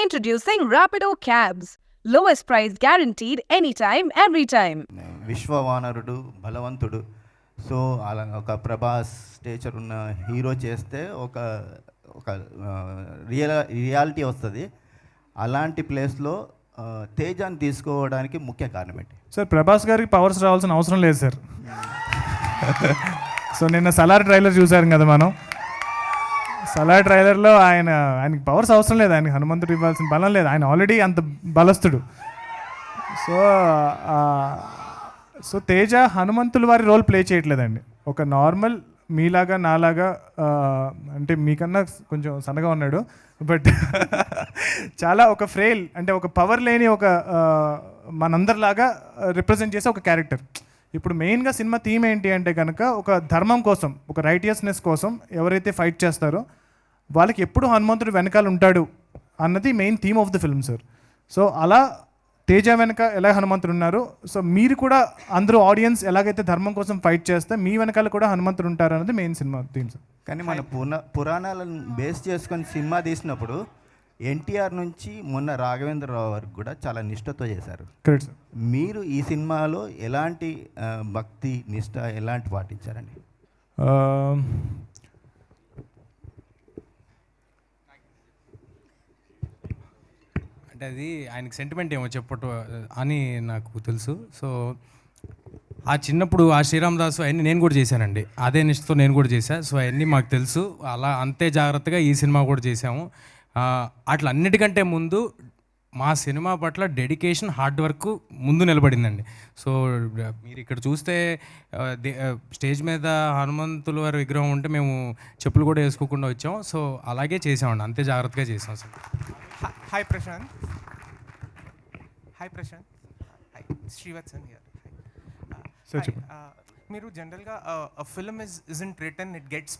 Introducing Rapido Cabs. Lowest price guaranteed anytime, every time. విశ్వవానరుడు బలవంతుడు. So అలా ఒక Prabhas stature ఉన్న హీరో చేస్తే ఒక ఒక రియాలిటీ వస్తుంది. అలాంటి ప్లేస్లో తేజాన్ని తీసుకోవడానికి ముఖ్య కారణం ఏంటి సార్? ప్రభాస్ గారికి పవర్స్ రావాల్సిన అవసరం లేదు సార్. సో నిన్న సలార్ ట్రైలర్ చూసారు కదా మనం. సలార్ ట్రైలర్లో ఆయనకి పవర్స్ అవసరం లేదు, ఆయనకి హనుమంతుడు ఇవ్వాల్సిన బలం లేదు, ఆయన ఆల్రెడీ అంత బలస్తుడు. సో తేజ హనుమంతుల వారి రోల్ ప్లే చేయట్లేదండి. ఒక నార్మల్ మీలాగా నాలాగా, అంటే మీకన్నా కొంచెం సన్నగా ఉన్నాడు, బట్ చాలా ఒక ఫ్రేల్, అంటే ఒక పవర్ లేని ఒక మనందరిలాగా రిప్రజెంట్ చేసే ఒక క్యారెక్టర్. ఇప్పుడు మెయిన్గా సినిమా థీమ్ ఏంటి అంటే కనుక ఒక ధర్మం కోసం, ఒక రైటియస్నెస్ కోసం ఎవరైతే ఫైట్ చేస్తారో వాళ్ళకి ఎప్పుడు హనుమంతుడు వెనకాల ఉంటాడు అన్నది main theme of the film sir. So అలా తేజ వెనక ఎలా హనుమంతుడు ఉన్నారు, సో మీరు కూడా అందరూ ఆడియన్స్ ఎలాగైతే ధర్మం కోసం ఫైట్ చేస్తే మీ వెనకాల కూడా హనుమంతుడు ఉంటారు అన్నది మెయిన్ సినిమా థీమ్ సార్. కానీ మన పురాణాలను బేస్ చేసుకొని సినిమా తీసినప్పుడు ఎన్టీఆర్ నుంచి మొన్న రాఘవేంద్రరావు వరకు కూడా చాలా నిష్ఠతో చేశారు. Correct sir. మీరు ఈ సినిమాలో ఎలాంటి భక్తి నిష్ఠ ఎలాంటి పాటించారండి? అంటే అది ఆయనకి సెంటిమెంట్ ఏమో చెప్పటం అని నాకు తెలుసు. సో ఆ చిన్నప్పుడు ఆ శ్రీరామ్ దాసు అవన్నీ నేను కూడా చేశానండి, అదే నిష్ఠతో నేను కూడా చేశాను. సో అవన్నీ మాకు తెలుసు. అలా అంతే జాగ్రత్తగా ఈ సినిమా కూడా చేసాము. అట్లా అన్నిటికంటే ముందు మా సినిమా పట్ల డెడికేషన్, హార్డ్ వర్క్ ముందు నిలబడిందండి. సో మీరు ఇక్కడ చూస్తే స్టేజ్ మీద హనుమంతుల వారి విగ్రహం ఉంటే మేము చెప్పులు కూడా వేసుకోకుండా వచ్చాం. సో అలాగే చేసామండి, అంతే జాగ్రత్తగా చేసాం sir. Hi Prashant. Hi Prashant. Hi Srivatsan here. Sir చెప్పండి. మీరు జనరల్గా film isn't written, it gets